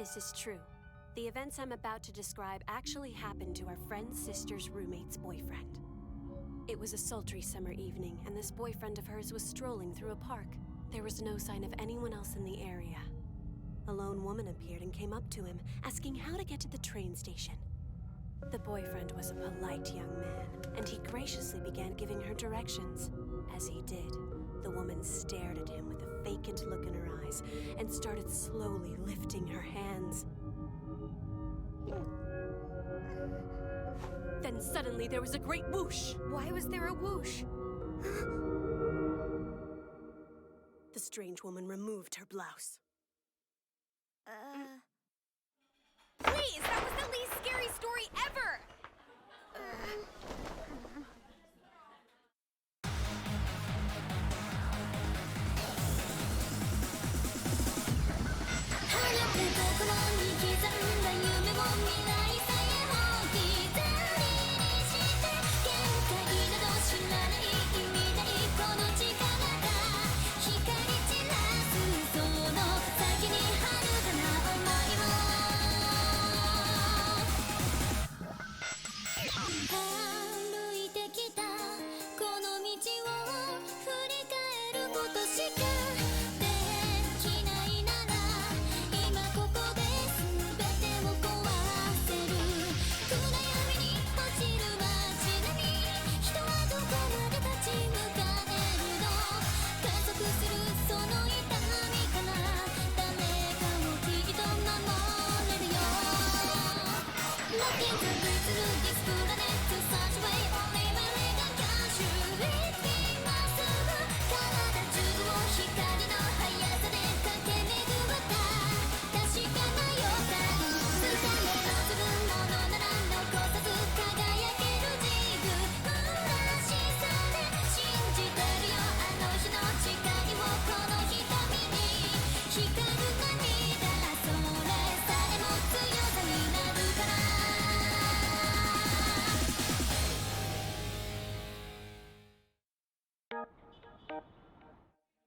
This is true. The events I'm about to describe actually happened to our friend's sister's roommate's boyfriend. It was a sultry summer evening, and this boyfriend of hers was strolling through a park. There was no sign of anyone else in the area. A lone woman appeared and came up to him, asking how to get to the train station. The boyfriend was a polite young man, and he graciously began giving her directions. As he did, the woman stared at him with a vacant look in her eyes and started slowly lifting her hands. Then suddenly there was a great whoosh. Why was there a whoosh? The strange woman removed her blouse. Please, that was the least scary story ever!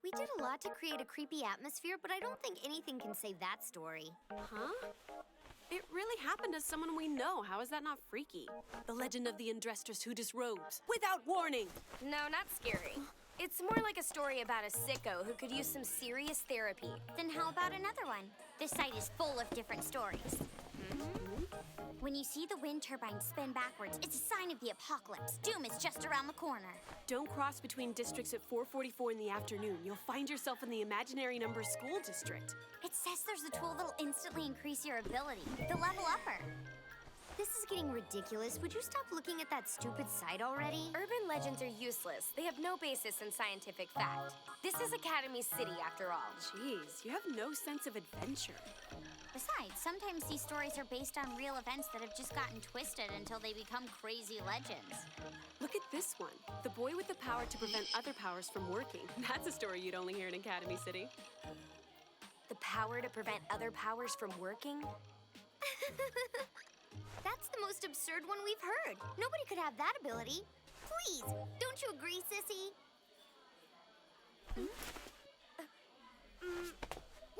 We did a lot to create a creepy atmosphere, but I don't think anything can save that story. Huh? It really happened to someone we know. How is that not freaky? The legend of the undresstress who disrobes without warning. No, not scary. It's more like a story about a sicko who could use some serious therapy. Then how about another one? This site is full of different stories. When you see the wind turbine spin backwards, it's a sign of the apocalypse. Doom is just around the corner. Don't cross between districts at 4:44 in the afternoon. You'll find yourself in the imaginary number school district. It says there's a tool that'll instantly increase your ability, the level upper. This is getting ridiculous. Would you stop looking at that stupid site already? Urban legends are useless. They have no basis in scientific fact. This is Academy City, after all. Jeez, you have no sense of adventure. Besides, sometimes these stories are based on real events that have just gotten twisted until they become crazy legends. Look at this one. The boy with the power to prevent other powers from working. That's a story you'd only hear in Academy City. The power to prevent other powers from working? That's the most absurd one we've heard. Nobody could have that ability. Please, don't you agree, Sissy?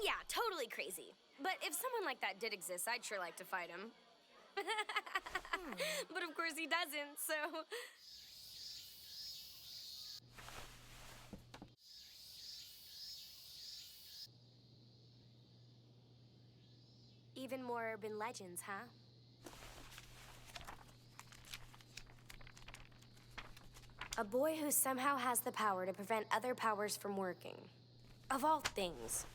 Yeah, totally crazy. But if someone like that did exist, I'd sure like to fight him. But of course he doesn't, so... Even more urban legends, huh? A boy who somehow has the power to prevent other powers from working. Of all things.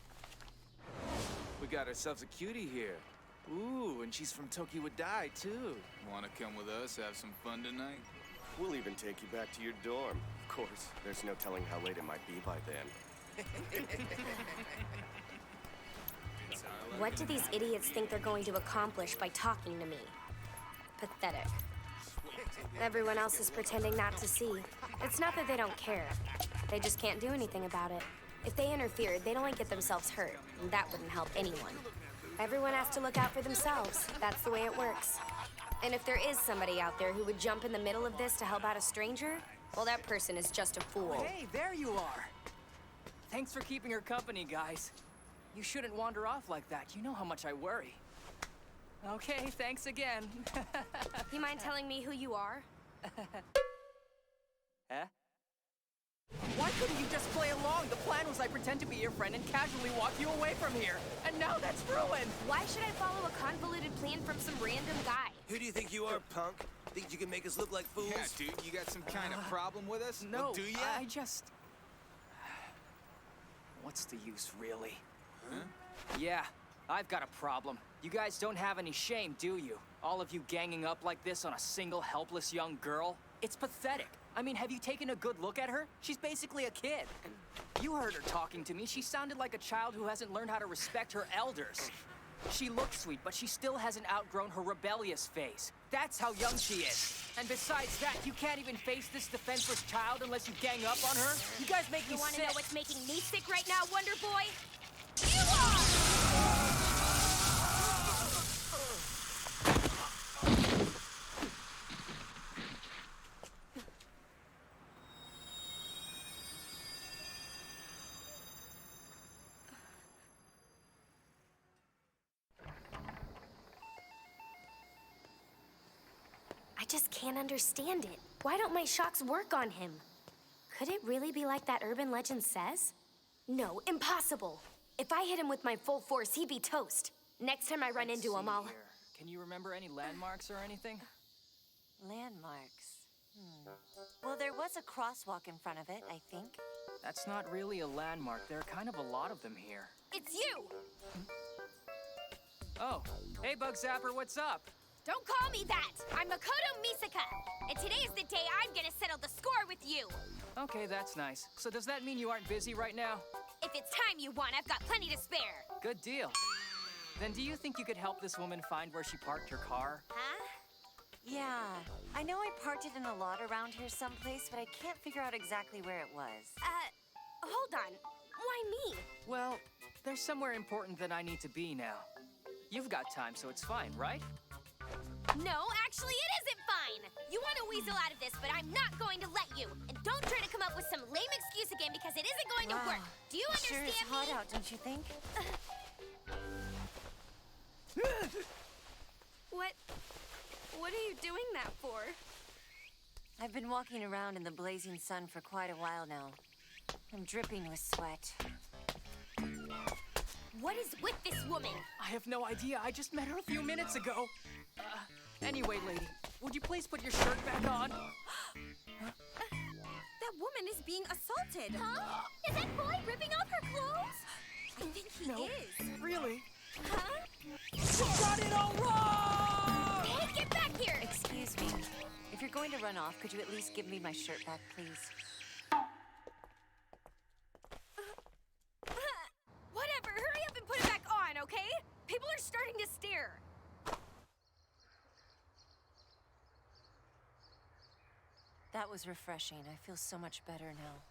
We got ourselves a cutie here. Ooh, and she's from Tokyo Dai, too. Want to come with us, have some fun tonight? We'll even take you back to your dorm. Of course, there's no telling how late it might be by then. What do these idiots think they're going to accomplish by talking to me? Pathetic. Everyone else is pretending not to see. It's not that they don't care. They just can't do anything about it. If they interfered, they'd only get themselves hurt, and that wouldn't help anyone. Everyone has to look out for themselves. That's the way it works. And if there is somebody out there who would jump in the middle of this to help out a stranger, well, that person is just a fool. Hey, there you are. Thanks for keeping her company, guys. You shouldn't wander off like that. You know how much I worry. Okay, thanks again. You mind telling me who you are? Huh? Why couldn't you just play along? The plan was I pretend to be your friend and casually walk you away from here. And now that's ruined! Why should I follow a convoluted plan from some random guy? Who do you think you are, punk? Think you can make us look like fools? Yeah, dude, you got some kind of problem with us? No, Well, do ya? I just... What's the use, really? Huh? Yeah, I've got a problem. You guys don't have any shame, do you? All of you ganging up like this on a single helpless young girl? It's pathetic. I mean, have you taken a good look at her? She's basically a kid. You heard her talking to me. She sounded like a child who hasn't learned how to respect her elders. She looks sweet, but she still hasn't outgrown her rebellious phase. That's how young she is. And besides that, you can't even face this defenseless child unless you gang up on her? You guys make me You want to sick. know what's making me sick right now, Wonder Boy? You are! I just can't understand it. Why don't my shocks work on him? Could it really be like that urban legend says? No, impossible. If I hit him with my full force, he'd be toast. Next time I run Let's into him, see I'll... here. Can you remember any landmarks or anything? Landmarks. Well, there was a crosswalk in front of it, I think. That's not really a landmark. There are kind of a lot of them here. It's you! Oh, hey, Bug Zapper, what's up? Don't call me that! I'm Mikoto Misaka, and today is the day I'm gonna settle the score with you! Okay, that's nice. So does that mean you aren't busy right now? If it's time you want, I've got plenty to spare! Good deal. Then do you think you could help this woman find where she parked her car? Huh? Yeah. I know I parked it in a lot around here someplace, but I can't figure out exactly where it was. Hold on. Why me? Well, there's somewhere important that I need to be now. You've got time, so it's fine, right? No, actually it isn't fine! You want to weasel out of this, but I'm not going to let you! And don't try to come up with some lame excuse again because it isn't going to work! Do you understand Sure is hot me? out, don't you think? What are you doing that for? I've been walking around in the blazing sun for quite a while now. I'm dripping with sweat. What is with this woman? I have no idea. I just met her a few minutes ago. Anyway, lady, would you please put your shirt back on? That woman is being assaulted! Huh? Is that boy ripping off her clothes? I think he is. Really? Huh? You got it all wrong! Hey, get back here! Excuse me. If you're going to run off, could you at least give me my shirt back, please? Whatever, hurry up and put it back on, okay? People are starting to stare. That was refreshing. I feel so much better now.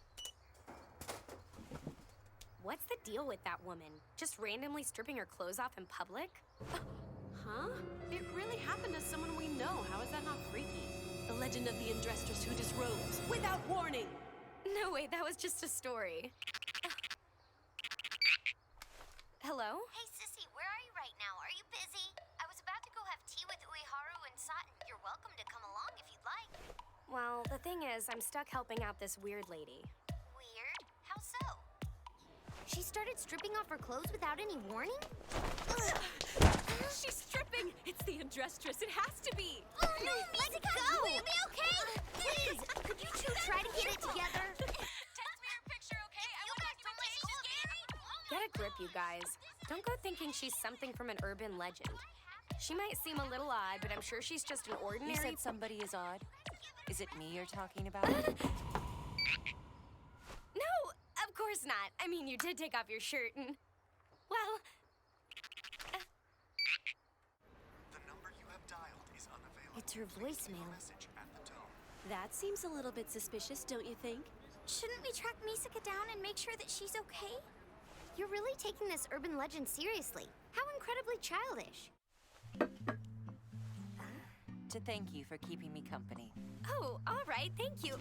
What's the deal with that woman? Just randomly stripping her clothes off in public? Huh? It really happened to someone we know. How is that not freaky? The legend of the undresstress who disrobes without warning. No, wait, that was just a story. Hello? Hey, Sissy, where are you right now? Are you busy? I was about to go have tea with Ueharu and Satin. You're welcome to come along if you'd like. Well, the thing is, I'm stuck helping out this weird lady. Weird? How so? She started stripping off her clothes without any warning? She's stripping! It's the undresstress. It has to be! Oh, no, Misa, go! Will you be okay? Please, could you two try to get it together? Text me her picture, okay? I want documentation. Get a grip, you guys. Don't go thinking she's something from an urban legend. She might seem a little odd, but I'm sure she's just an ordinary... You said somebody is odd? Is it me you're talking about? No, of course not. I mean, you did take off your shirt and... Well... The number you have dialed is unavailable. It's her voicemail. Message at the tone. That seems a little bit suspicious, don't you think? Shouldn't we track Misaka down and make sure that she's okay? You're really taking this urban legend seriously. How incredibly childish. To thank you for keeping me company. Oh, all right, thank you.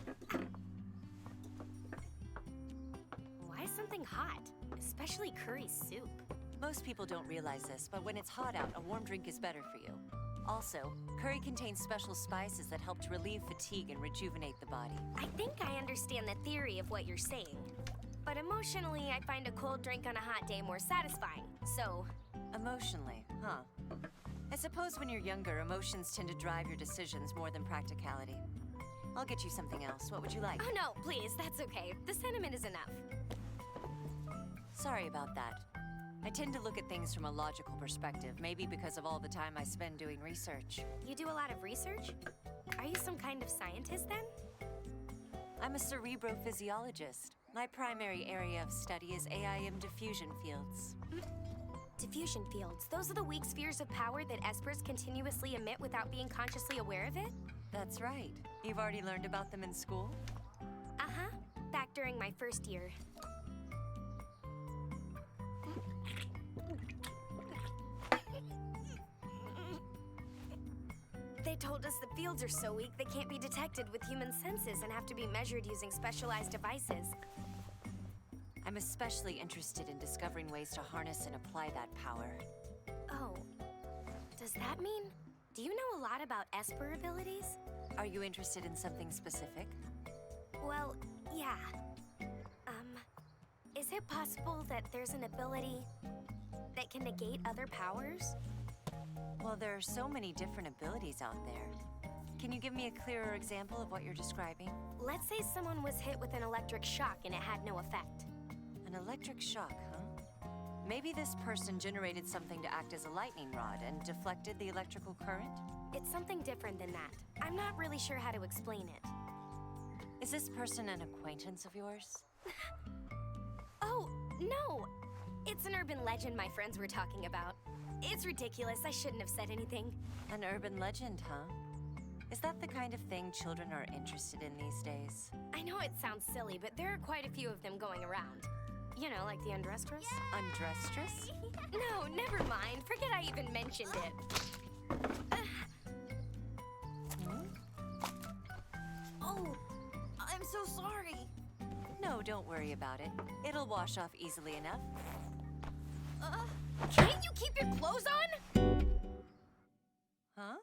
Why something hot, especially curry soup. Most people don't realize this, but when it's hot out, a warm drink is better for you. Also, curry contains special spices that help to relieve fatigue and rejuvenate the body. I think I understand the theory of what you're saying. But emotionally, I find a cold drink on a hot day more satisfying, so... Emotionally, huh? I suppose when you're younger, emotions tend to drive your decisions more than practicality. I'll get you something else. What would you like? Oh no, please, that's okay. The sentiment is enough. Sorry about that. I tend to look at things from a logical perspective, maybe because of all the time I spend doing research. You do a lot of research? Are you some kind of scientist then? I'm a cerebrophysiologist. My primary area of study is AIM diffusion fields. Diffusion fields. Those are the weak spheres of power that espers continuously emit without being consciously aware of it? That's right. You've already learned about them in school? Uh-huh. Back during my first year. They told us the fields are so weak they can't be detected with human senses and have to be measured using specialized devices. I'm especially interested in discovering ways to harness and apply that power. Oh. Does that mean... Do you know a lot about esper abilities? Are you interested in something specific? Well, yeah. Is it possible that there's an ability that can negate other powers? Well, there are so many different abilities out there. Can you give me a clearer example of what you're describing? Let's say someone was hit with an electric shock and it had no effect. An electric shock, huh? Maybe this person generated something to act as a lightning rod and deflected the electrical current? It's something different than that. I'm not really sure how to explain it. Is this person an acquaintance of yours? Oh, no! It's an urban legend my friends were talking about. It's ridiculous. I shouldn't have said anything. An urban legend, huh? Is that the kind of thing children are interested in these days? I know it sounds silly, but there are quite a few of them going around. You know, like the undresstress? Undresstress? No, never mind. Forget I even mentioned it. Oh, I'm so sorry. No, don't worry about it. It'll wash off easily enough. Can't you keep your clothes on? Huh?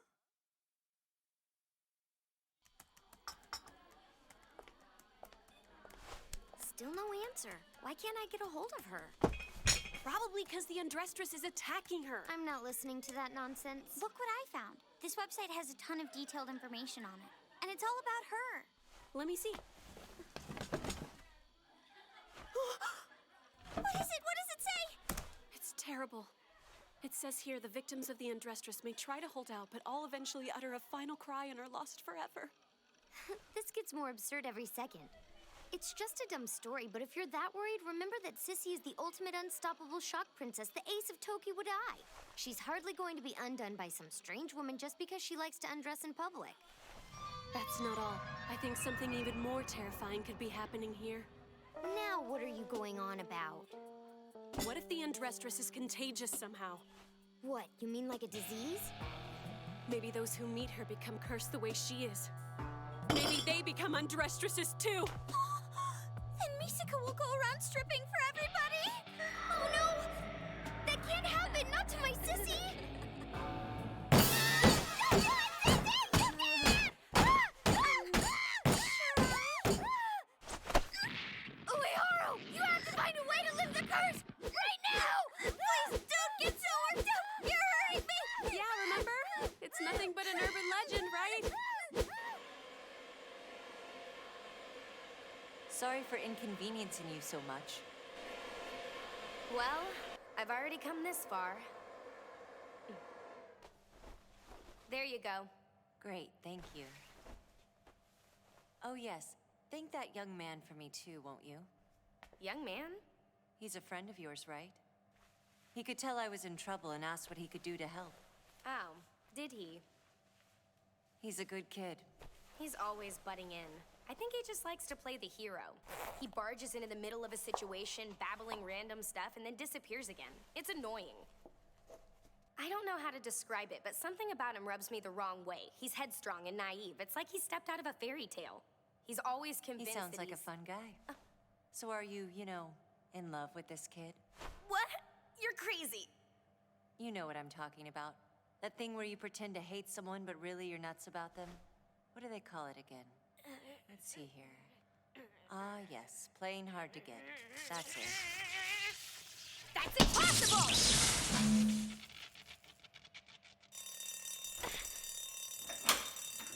Still no answer. Why can't I get a hold of her? Probably because the undresstress is attacking her. I'm not listening to that nonsense. Look what I found. This website has a ton of detailed information on it. And it's all about her. Let me see. What is it? What does it say? It's terrible. It says here the victims of the undresstress may try to hold out, but all eventually utter a final cry and are lost forever. This gets more absurd every second. It's just a dumb story, but if you're that worried, remember that Sissy is the ultimate unstoppable shock princess, the ace of Tokiwood Eye. She's hardly going to be undone by some strange woman just because she likes to undress in public. That's not all. I think something even more terrifying could be happening here. Now what are you going on about? What if the undresstress is contagious somehow? What, you mean like a disease? Maybe those who meet her become cursed the way she is. Maybe they become undresstresses too! Then Misaka will go around stripping for everybody? Oh no! That can't happen, not to my sissy! Uehiro! You have to find a way to lift the curse! Right now! Please don't get so worked up! You're hurting me! Yeah, remember? It's nothing but an urban legend, right? Sorry for inconveniencing you so much. Well, I've already come this far. There you go. Great, thank you. Oh yes, thank that young man for me too, won't you? Young man? He's a friend of yours, right? He could tell I was in trouble and asked what he could do to help. Oh, did he? He's a good kid. He's always butting in. I think he just likes to play the hero. He barges into the middle of a situation, babbling random stuff, and then disappears again. It's annoying. I don't know how to describe it, but something about him rubs me the wrong way. He's headstrong and naive. It's like he stepped out of a fairy tale. He's always convinced He sounds that like a fun guy. So are you, In love with this kid? What? You're crazy. You know what I'm talking about. That thing where you pretend to hate someone, but really you're nuts about them. What do they call it again? Let's see here. Ah, yes. Playing hard to get. That's it. That's impossible!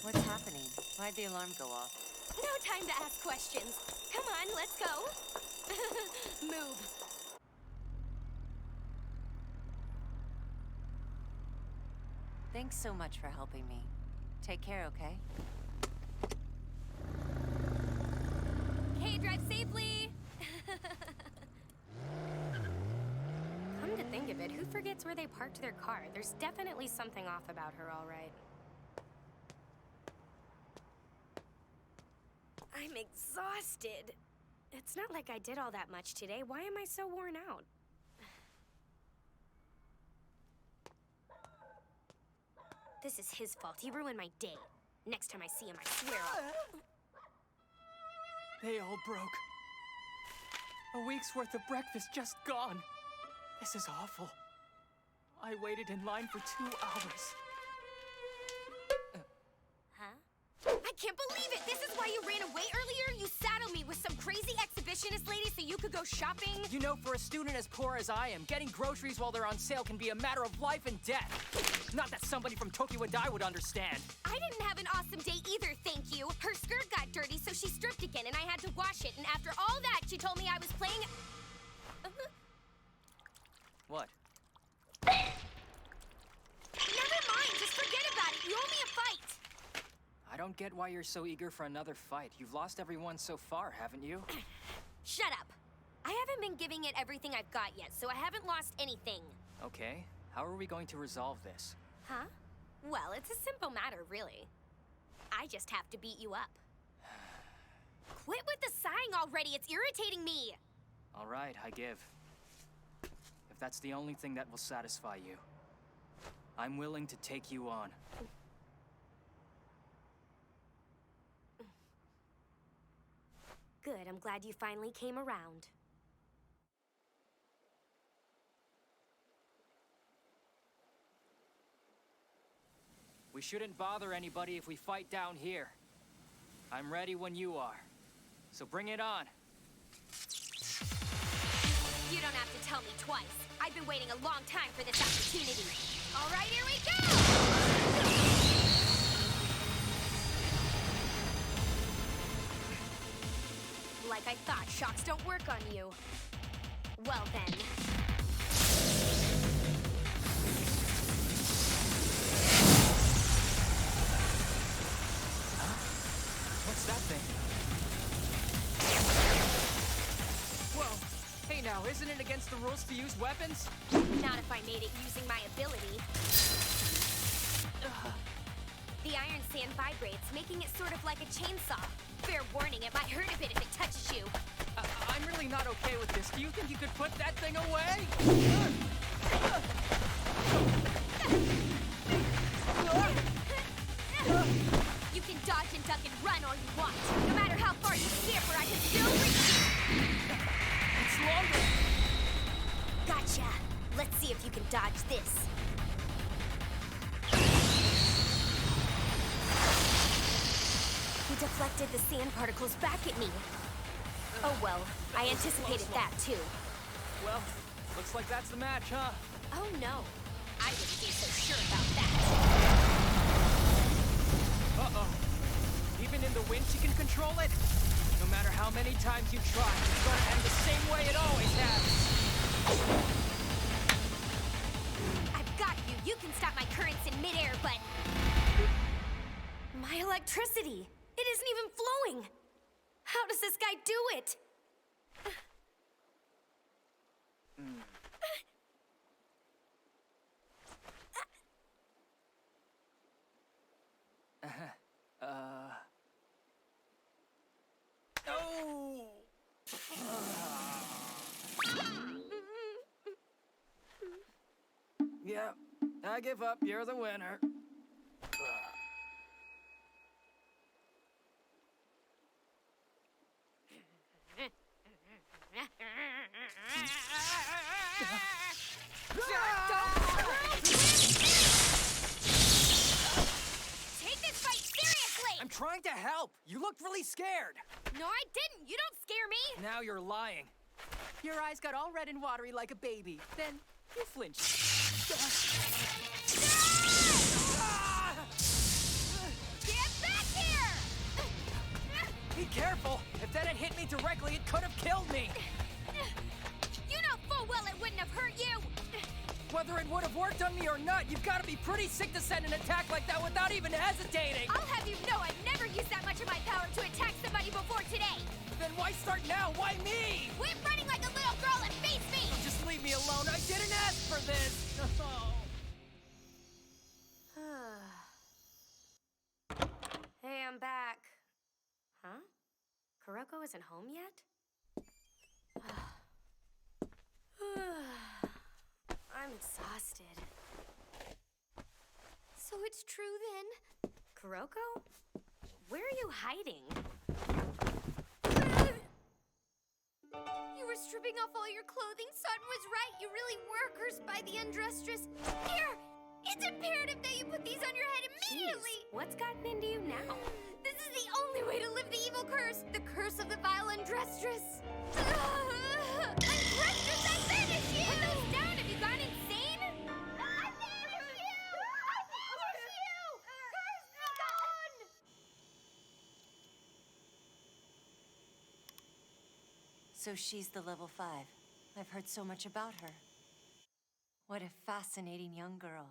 What's happening? Why'd the alarm go off? No time to ask questions. Come on, let's go. Move. Thanks so much for helping me. Take care, okay? Okay, drive safely. Come to think of it, who forgets where they parked their car? There's definitely something off about her, all right. I'm exhausted. It's not like I did all that much today. Why am I so worn out? This is his fault. He ruined my day. Next time I see him, I swear I'll... They all broke. A week's worth of breakfast just gone. This is awful. I waited in line for 2 hours. Huh? I can't believe it! This is why you ran away earlier? You saddled me with some crazy exhibitionist lady so you could go shopping? You know, for a student as poor as I am, getting groceries while they're on sale can be a matter of life and death. Not that somebody from Tokyo would understand. I didn't have an awesome day either, thank you. Her skirt got dirty, so she stripped again, and I had to wash it. And after all that, she told me I was playing... What? Never mind, just forget about it. You owe me a fight. I don't get why you're so eager for another fight. You've lost everyone so far, haven't you? Shut up. I haven't been giving it everything I've got yet, so I haven't lost anything. Okay, how are we going to resolve this? Huh? Well, it's a simple matter, really. I just have to beat you up. Quit with the sighing already, it's irritating me! All right, I give. If that's the only thing that will satisfy you, I'm willing to take you on. Good, I'm glad you finally came around. We shouldn't bother anybody if we fight down here. I'm ready when you are. So bring it on. You don't have to tell me twice. I've been waiting a long time for this opportunity. All right, here we go! Like I thought, shocks don't work on you. Well then. What's that thing? Whoa! Hey now, isn't it against the rules to use weapons? Not if I made it using my ability. The iron sand vibrates, making it sort of like a chainsaw. Fair warning, it might hurt a bit if it touches you. I'm really not okay with this. Do you think you could put that thing away? You can dodge and duck and run all you want. No matter how far you scamper, I can still reach you. It's longer. Gotcha. Let's see if you can dodge this. He deflected the sand particles back at me. Oh well, I anticipated that too. Well, looks like that's the match, huh? Oh no, I wouldn't be so sure about that. Uh-oh. Even in the wind she can control it? No matter how many times you try, it's gonna end the same way it always has. I've got you. You can stop my currents in midair, but... My electricity! It isn't even flowing! How does this guy do it? Oh! Yeah, I give up. You're the winner. Take this fight seriously! I'm trying to help. You looked really scared. No, I didn't! You don't scare me! Now you're lying. Your eyes got all red and watery like a baby. Then you flinched. Get back here! Be careful. If that had hit me directly, it could have killed me. You know full well it wouldn't have hurt you! Whether it would have worked on me or not, you've got to be pretty sick to send an attack like that without even hesitating. I'll have you know I've never used that much of my power to attack somebody before today! Then why start now? Why me? Quit running like a little girl and face me! Just leave me alone. I didn't ask for this. Hey, I'm back. Huh? Kuroko isn't home yet? I'm exhausted. So it's true then? Kuroko? Where are you hiding? You were stripping off all your clothing. Sutton was right. You really were cursed by the undresstress. Here! It's imperative that you put these on your head immediately! Jeez, what's gotten into you now? This is the only way to live the evil curse! The curse of the vile undresstress! Undresstress, I banish you! Put those down! Have you gone insane? I banish you! I banish you! Curse be gone! So she's the level 5. I've heard so much about her. What a fascinating young girl.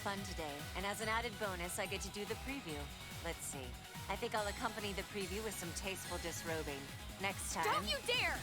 Fun today, and as an added bonus, I get to do the preview. Let's see. I think I'll accompany the preview with some tasteful disrobing. Next time... Don't you dare!